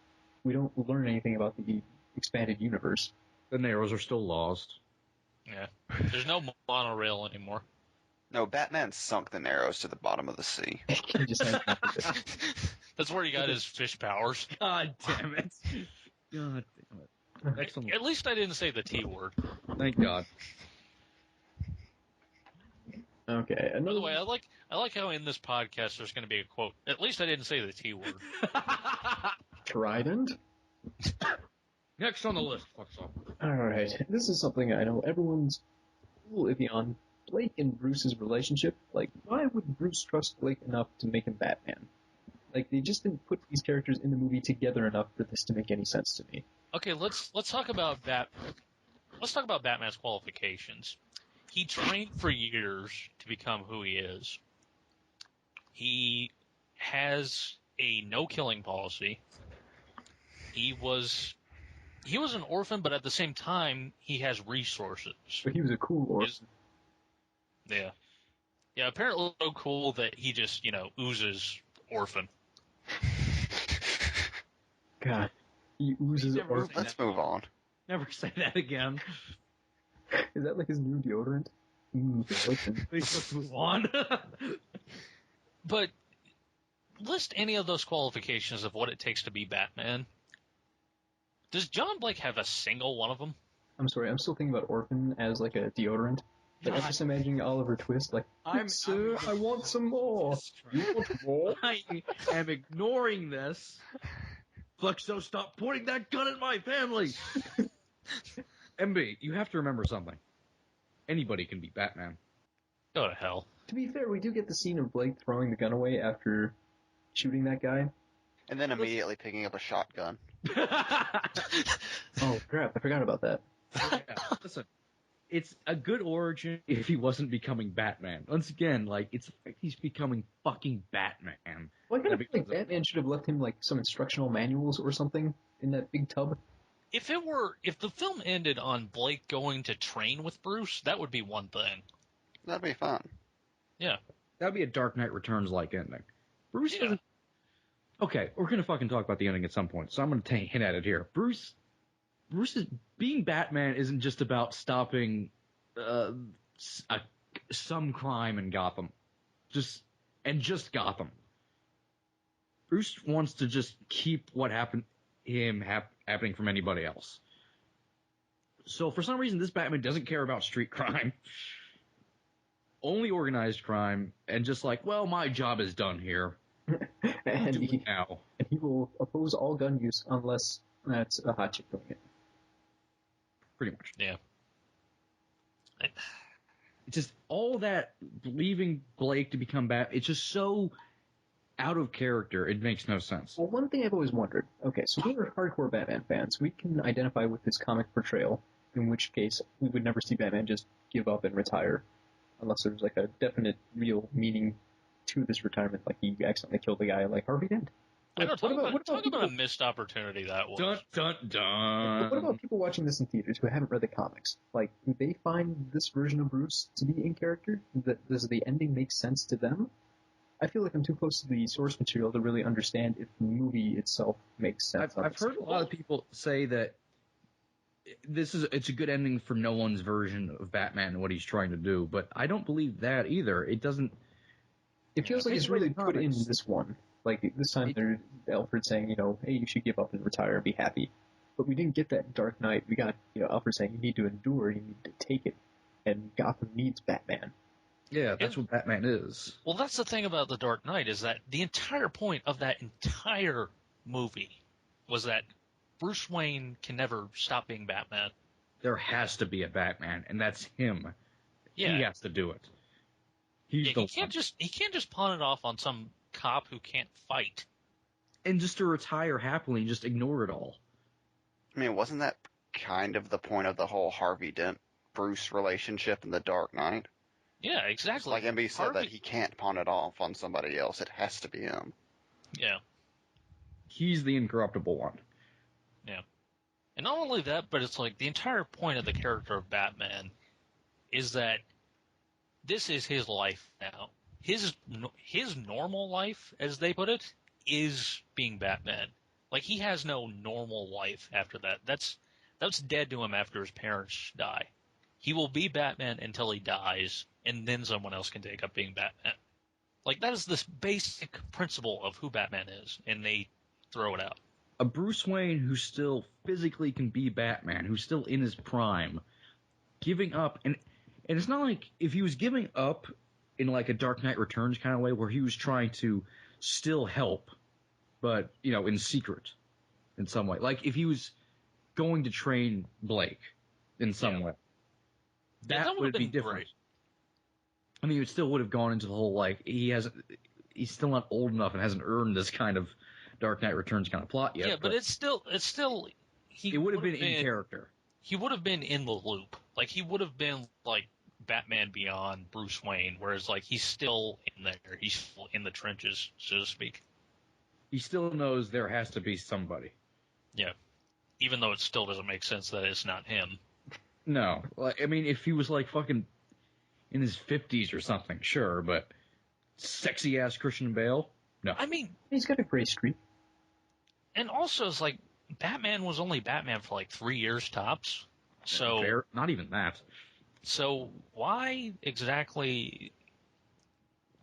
We don't learn anything about the expanded universe. The Narrows are still lost. Yeah. There's no monorail anymore. No, Batman sunk the Narrows to the bottom of the sea. He just has That's where he got his fish powers. God damn it. God damn it. Excellent. At least I didn't say the T word. Thank God. Okay. By the way, I like how in this podcast there's going to be a quote. At least I didn't say the T word. Trident? Next on the list. Fuck's up. Alright, this is something I know everyone's a little iffy on. Blake and Bruce's relationship. Like, why would Bruce trust Blake enough to make him Batman? Like, they just didn't put these characters in the movie together enough for this to make any sense to me. Okay, let's talk about Let's talk about Batman's qualifications. He trained for years to become who he is. He has a no-killing policy. He was an orphan, but at the same time, he has resources. But he was a cool orphan. Yeah. Yeah, apparently so cool that he just, oozes orphan. God. He oozes orphan. Let's move on. Never say that again. Is that like his new deodorant? Orphan. Let's move on. But list any of those qualifications of what it takes to be Batman. Does John Blake have a single one of them? I'm sorry, I'm still thinking about orphan as like a deodorant. But I'm just imagining Oliver Twist like, sir, I want some more. You want more? I am ignoring this. Flexo, stop pointing that gun at my family! MB, you have to remember something. Anybody can be Batman. Go to hell. To be fair, we do get the scene of Blake throwing the gun away after shooting that guy. And then immediately picking up a shotgun. Oh, crap, I forgot about that. Yeah, listen, it's a good origin if he wasn't becoming Batman. Once again, it's the fact he's becoming fucking Batman. Well, I kind of feel like Batman should have left him some instructional manuals or something in that big tub. If the film ended on Blake going to train with Bruce, that would be one thing. That'd be fun. Yeah. That'd be a Dark Knight Returns-like ending. Bruce doesn't... Okay, we're gonna fucking talk about the ending at some point, so I'm gonna hint at it here. Bruce is being Batman isn't just about stopping some crime in Gotham, just Gotham. Bruce wants to just keep what happened happening from anybody else. So for some reason, this Batman doesn't care about street crime, only organized crime, and just my job is done here. and he will oppose all gun use unless that's a hot chick doing it. Pretty much. Yeah. It's just all that leaving Blake to become Batman. It's just so out of character. It makes no sense. Well, one thing I've always wondered. Okay, so we're hardcore Batman fans. We can identify with his comic portrayal, in which case we would never see Batman just give up and retire, unless there's a definite, real meaning to this retirement, like he accidentally killed the guy like Harvey Dent. Talk about a missed opportunity that was. Dun, dun, dun. What about people watching this in theaters who haven't read the comics? Do they find this version of Bruce to be in character? Does the ending make sense to them? I feel like I'm too close to the source material to really understand if the movie itself makes sense. I've heard a lot of people say that it's a good ending for Nolan's version of Batman and what he's trying to do, but I don't believe that either. It doesn't. It feels like it's really put in this one. This time there's Alfred saying, hey, you should give up and retire and be happy. But we didn't get that in Dark Knight. We got, Alfred saying you need to endure, you need to take it. And Gotham needs Batman. Yeah, that's what Batman is. Well, that's the thing about The Dark Knight, is that the entire point of that entire movie was that Bruce Wayne can never stop being Batman. There has to be a Batman, and that's him. Yeah. He has to do it. He can't just pawn it off on some cop who can't fight. And just to retire happily and just ignore it all. I mean, wasn't that kind of the point of the whole Harvey Dent-Bruce relationship in The Dark Knight? Yeah, exactly. Like MB said, that he can't pawn it off on somebody else. It has to be him. Yeah. He's the incorruptible one. Yeah. And not only that, but it's like the entire point of the character of Batman is that this is his life now. His normal life, as they put it, is being Batman. Like, he has no normal life after that. That's dead to him after his parents die. He will be Batman until he dies, and then someone else can take up being Batman. Like, that is this basic principle of who Batman is, and they throw it out. A Bruce Wayne who still physically can be Batman, who's still in his prime, giving up, and it's not like if he was giving up in like a Dark Knight Returns kind of way where he was trying to still help, but, you know, in secret in some way. Like if he was going to train Blake in some way. That would be different. Great. I mean, it still would have gone into the whole, like, he's still not old enough and hasn't earned this kind of Dark Knight Returns kind of plot yet. Yeah, but it would have been in character. He would have been in the loop. Like, he would have been, like, Batman Beyond Bruce Wayne, whereas, like, he's still in there. He's still in the trenches, so to speak. He still knows there has to be somebody. Yeah. Even though it still doesn't make sense that it's not him. No. Like, I mean, if he was, like, fucking in his 50s or something, sure, but sexy-ass Christian Bale? No. I mean... He's got a gray streak. And also, it's like, Batman was only Batman for like 3 years tops. So fair. Not even that. So why exactly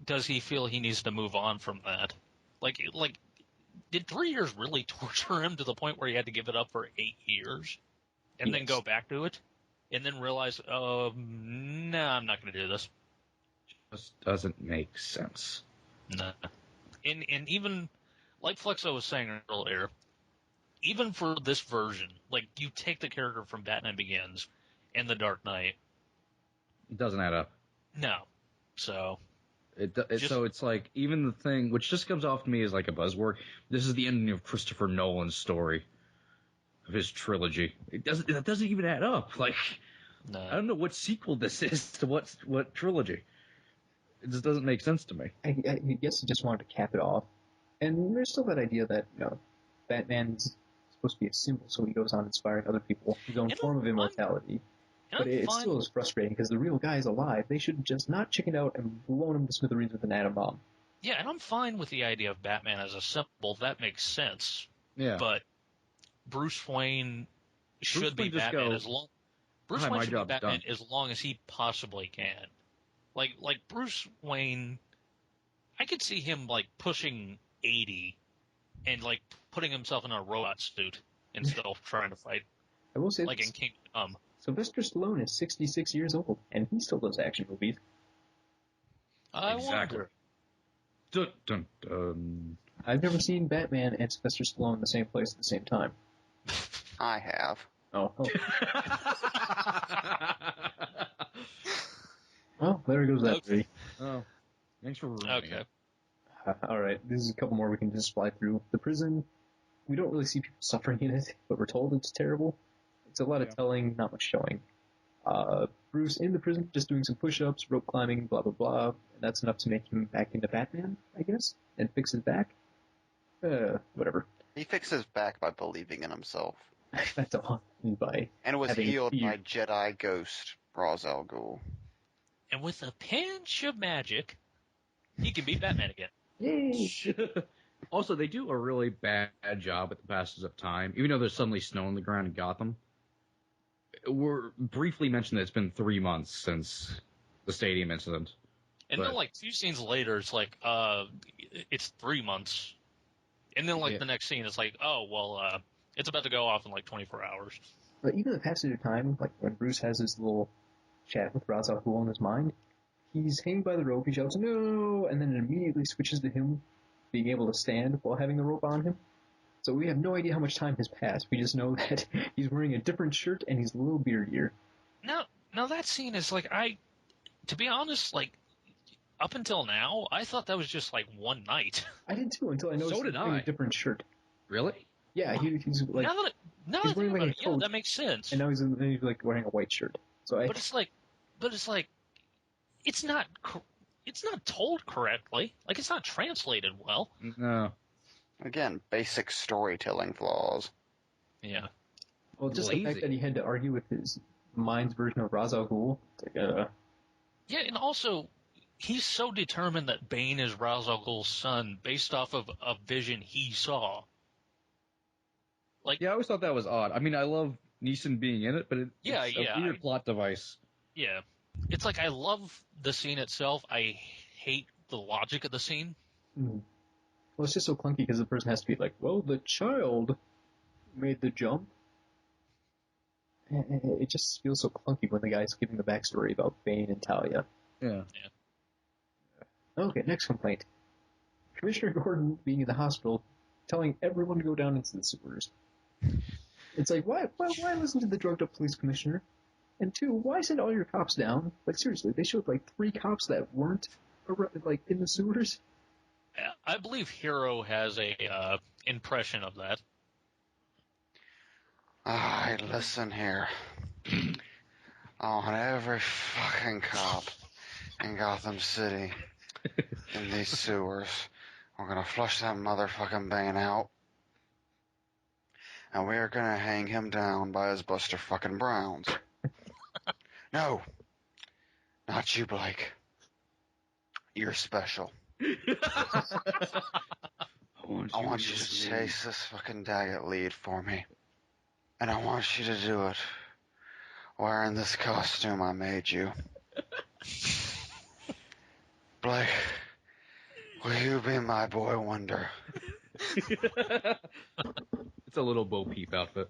does he feel he needs to move on from that? Like, did 3 years really torture him to the point where he had to give it up for 8 years? And then go back to it? And then realize, no, I'm not going to do this. Just doesn't make sense. No. And even... Like Flexo was saying earlier, even for this version, like, you take the character from Batman Begins and The Dark Knight. It doesn't add up. No. So... So it's like, even the thing, which just comes off to me as like a buzzword, this is the ending of Christopher Nolan's story, of his trilogy. That doesn't even add up. Like, no. I don't know what sequel this is to what trilogy. It just doesn't make sense to me. I guess he just wanted to cap it off. And there's still that idea that, you know, Batman's supposed to be a symbol, so he goes on inspiring other people, his own form of immortality. But it still is frustrating, because the real guy is alive. They should just not chicken out and blow him to smithereens with an atom bomb. Yeah, and I'm fine with the idea of Batman as a symbol. That makes sense. Yeah. But Bruce Wayne should be Batman as long... Bruce Wayne should be Batman as long as he possibly can. Like Bruce Wayne... I could see him, like, pushing 80 and, like, putting himself in a robot suit and still trying to fight. I will say like in Kingdom Come. Sylvester Stallone is 66 years old, and he still does action movies. I wonder. Dun, dun, dun. I've never seen Batman and Sylvester Stallone in the same place at the same time. I have. Oh. Well, there goes that three. Oh, thanks for ruining it. All right, this is a couple more we can just fly through. The prison, we don't really see people suffering in it, but we're told it's terrible. It's a lot of telling, not much showing. Bruce in the prison, just doing some push-ups, rope climbing, blah, blah, blah. And that's enough to make him back into Batman, I guess, and fix his back. Whatever. He fixed his back by believing in himself. That's all. By and was having healed fear. by Jedi Ghost Ra's al Ghul. And with a pinch of magic, he can beat Batman again. Yay! Also, they do a really bad job at the passage of time. Even though there's suddenly snow on the ground in Gotham, we're briefly mentioned that it's been 3 months since the stadium incident. And then, like, 2 scenes later, it's like, it's 3 months. And then, like, the next scene is like, oh, well, it's about to go off in, like, 24 hours. But even the passage of time, like, when Bruce has his little chat with Ra's al Ghul in his mind, he's hanging by the rope, he shouts, no! And then it immediately switches to him being able to stand while having the rope on him. So we have no idea how much time has passed. We just know that he's wearing a different shirt and he's a little beardier. Now that scene is like, to be honest, like, up until now, I thought that was just like one night. I did too, until I noticed he was wearing a different shirt. Really? Yeah, he's like, he's wearing like a coat, that makes sense. And now he's like wearing a white shirt. So but it's like, it's not told correctly. Like, it's not translated well. No. Again, basic storytelling flaws. Yeah. Well, just the fact Lazy. that he had to argue with his mind's version of Ra's al Ghul. It's like, Yeah, and also, he's so determined that Bane is Ra's al Ghul's son based off of a vision he saw. Like, Yeah, I always thought that was odd. I mean, I love Neeson being in it, but it's a weird plot device. Yeah. It's like, I love the scene itself. I hate the logic of the scene. well, it's just so clunky because the person has to be like, well, the child made the jump. It just feels so clunky when the guy's giving the backstory about Bane and Talia. Yeah. Okay, next complaint. Commissioner Gordon being in the hospital, telling everyone to go down into the sewers. It's like, why listen to the drugged up police commissioner? And two, why send all your cops down? Like, seriously, they showed like 3 cops that weren't, like, in the sewers. I believe Hero has a impression of that. Alright, listen here. I want every fucking cop in Gotham City in these sewers. We're gonna flush that motherfucking Bane out. And we're gonna hang him down by his Buster fucking Browns. No. Not you, Blake. You're special. I want you to chase this fucking Daggett lead for me. And I want you to do it wearing this costume I made you. Blake, will you be my boy wonder? It's a little Bo Peep outfit.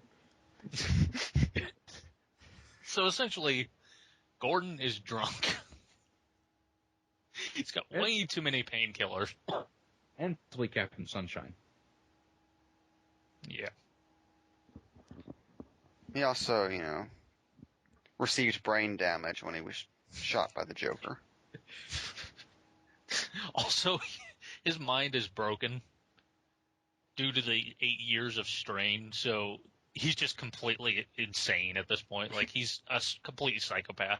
So essentially, Gordon is drunk. He's got way too many painkillers. And possibly Captain Sunshine. Yeah. He also, received brain damage when he was shot by the Joker. Also, his mind is broken due to the 8 years of strain, so he's just completely insane at this point. Like, he's a complete psychopath.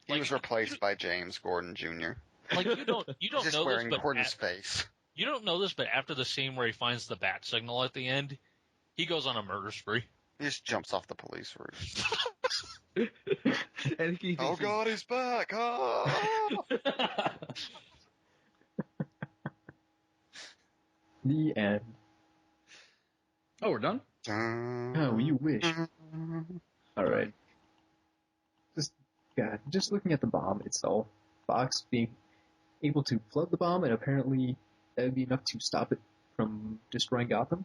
He was replaced by James Gordon Jr. Like, you don't just know wearing this, but Gordon's face. You don't know this, but after the scene where he finds the bat signal at the end, he goes on a murder spree. He just jumps off the police roof. And Oh God, he's back! Ah! The end. Oh, we're done? Oh, you wish. Alright. Just looking at the bomb itself, Fox being able to flood the bomb, and apparently that would be enough to stop it from destroying Gotham?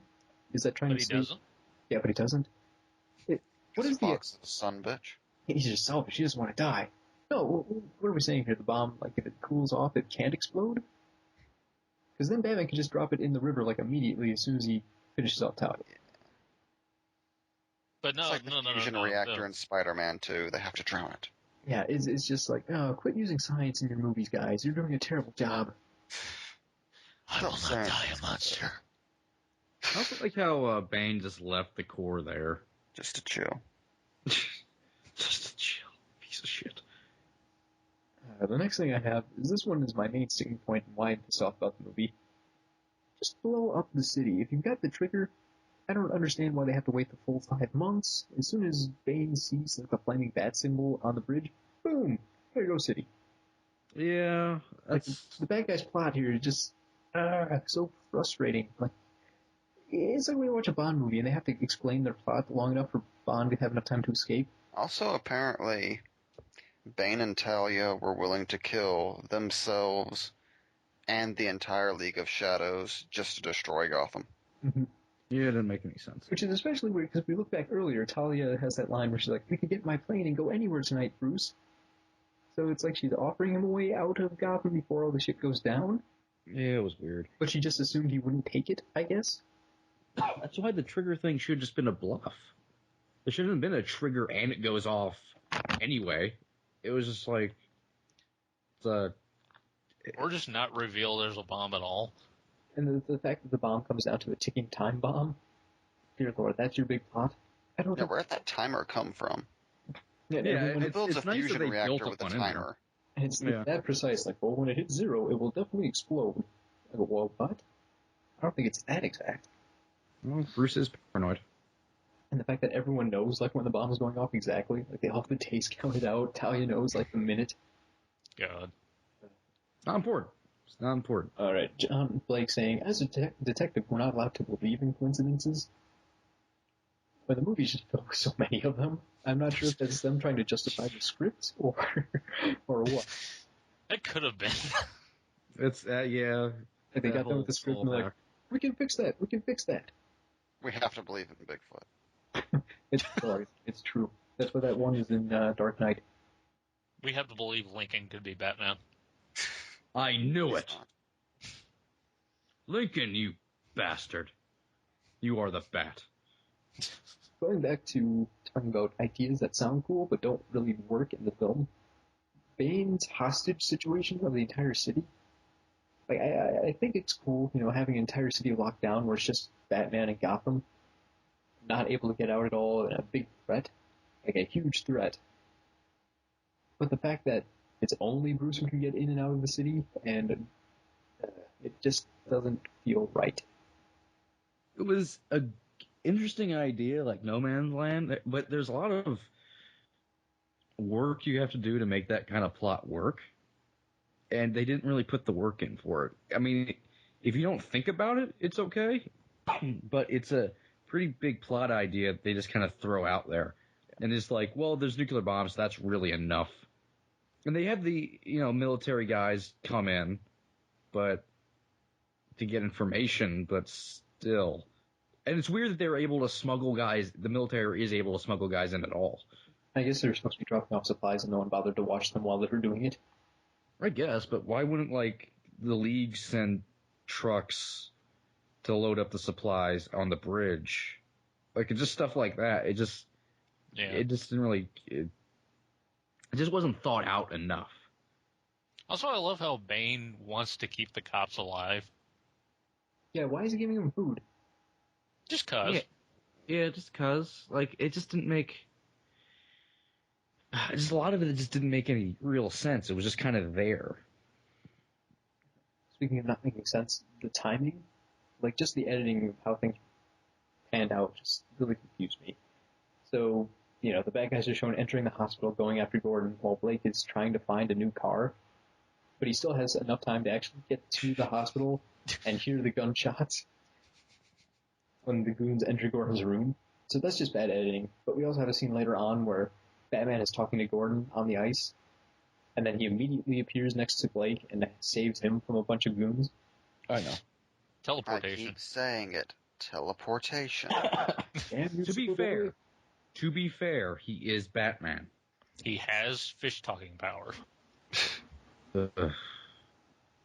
Is that trying But to he say... doesn't. Yeah, but he doesn't. What is Fox is a son bitch? He's just selfish. He doesn't want to die. No, what are we saying here? The bomb, like, if it cools off, it can't explode? Because then Batman can just drop it in the river, like, immediately as soon as he finishes off Talia. But no, It's like the fusion reactor in Spider-Man 2. They have to drown it. Yeah, it's just like, oh, quit using science in your movies, guys. You're doing a terrible job. I will not die a monster. I also like how Bane just left the core there. Just to chill. Just a chill piece of shit. The next thing I have is this one is my main sticking point and why I'm pissed off about the movie. Just blow up the city. If you've got the trigger, I don't understand why they have to wait the full 5 months. As soon as Bane sees like the flaming bat symbol on the bridge, boom, there you go, city. Yeah, that's... Like, the bad guy's plot here is just so frustrating. Like, it's like when you watch a Bond movie and they have to explain their plot long enough for Bond to have enough time to escape. Also, apparently, Bane and Talia were willing to kill themselves and the entire League of Shadows just to destroy Gotham. Mm-hmm. Yeah, it didn't make any sense. Which is especially weird because we look back earlier, Talia has that line where she's like, we can get my plane and go anywhere tonight, Bruce. So it's like she's offering him a way out of Gotham before all the shit goes down. Yeah, it was weird. But she just assumed he wouldn't take it, I guess. That's why the trigger thing should have just been a bluff. There shouldn't have been a trigger and it goes off anyway. It was just like... Or just not reveal there's a bomb at all. And the fact that the bomb comes down to a ticking time bomb. Dear Lord, that's your big plot? I don't know. Where'd that timer come from? Yeah, it builds it's a nice fusion that they reactor built with a one in there. timer. And it's Yeah. that precise, like, well, when it hits 0, it will definitely explode. I go, well, what? I don't think it's that exact. Well, Bruce is paranoid. And the fact that everyone knows, like, when the bomb is going off exactly. Like, they all have the days counted out. Talia knows, like, the minute. God. Not important. It's not important. All right, John Blake saying, as a detective, we're not allowed to believe in coincidences. But the movie's just filled with so many of them. I'm not sure if that's them trying to justify the script or what. It could have been. It's, yeah. Like, they got done with the script and they're like, we can fix that. We can fix that. We have to believe in Bigfoot. It's true. That's why that one is in Dark Knight. We have to believe Lincoln could be Batman. I knew it. Lincoln, you bastard. You are the bat. Going back to talking about ideas that sound cool but don't really work in the film, Bane's hostage situation of the entire city, like, I think it's cool, having an entire city locked down where it's just Batman and Gotham, not able to get out at all, and a big threat, like a huge threat. But the fact that it's only Bruce who can get in and out of the city, and it just doesn't feel right. It was an interesting idea, like No Man's Land, but there's a lot of work you have to do to make that kind of plot work, and they didn't really put the work in for it. I mean, if you don't think about it, it's okay, but it's a pretty big plot idea they just kind of throw out there. And it's like, well, there's nuclear bombs, that's really enough. And they have the, military guys come in, but to get information, but still. And it's weird that they were able to smuggle guys, the military is able to smuggle guys in at all. I guess they're supposed to be dropping off supplies and no one bothered to watch them while they were doing it. I guess, but why wouldn't, the League send trucks to load up the supplies on the bridge? It's just stuff like that. It just didn't really, it just wasn't thought out enough. Also, I love how Bane wants to keep the cops alive. Yeah, why is he giving them food? Just cause. Yeah, just cause. It just didn't make... Just a lot of it just didn't make any real sense. It was just kind of there. Speaking of not making sense, the timing, just the editing of how things panned out just really confused me. So, the bad guys are shown entering the hospital, going after Gordon, while Blake is trying to find a new car. But he still has enough time to actually get to the hospital and hear the gunshots when the goons enter Gordon's room. So that's just bad editing. But we also have a scene later on where Batman is talking to Gordon on the ice, and then he immediately appears next to Blake and saves him from a bunch of goons. I know. Teleportation. I keep saying it. Teleportation. To be fair, he is Batman. He has fish talking power.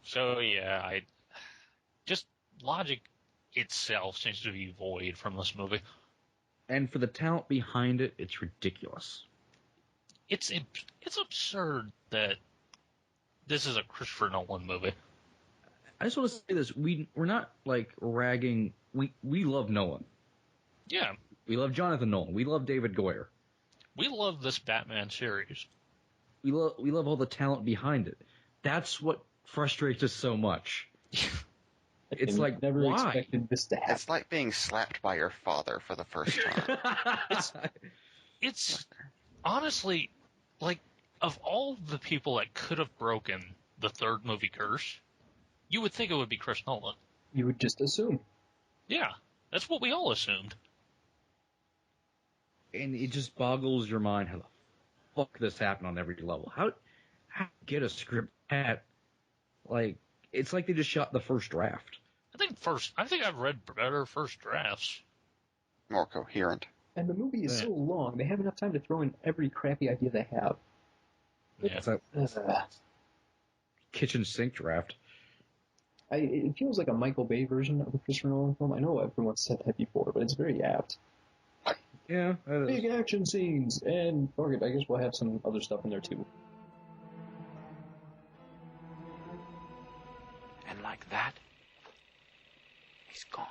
So yeah, just logic itself seems to be void from this movie. And for the talent behind it, it's ridiculous. It's absurd that this is a Christopher Nolan movie. I just want to say this: we're not ragging. We love Nolan. Yeah, we love Jonathan Nolan. We love David Goyer. We love this Batman series. We love all the talent behind it. That's what frustrates us so much. It's never why? Expected this to happen. It's like being slapped by your father for the first time. It's honestly, of all the people that could have broken the third movie curse, you would think it would be Chris Nolan. You would just assume. Yeah, that's what we all assumed. And it just boggles your mind how the fuck this happened on every level. How get a script at, it's like they just shot the first draft. I think I've read better first drafts. More coherent. And the movie is so long, they have enough time to throw in every crappy idea they have. Yeah. It's a kitchen sink draft. It feels like a Michael Bay version of a Christopher Nolan film. I know everyone's said that before, but it's very apt. Yeah. Big action scenes, and I guess we'll have some other stuff in there too. And like that, he's gone.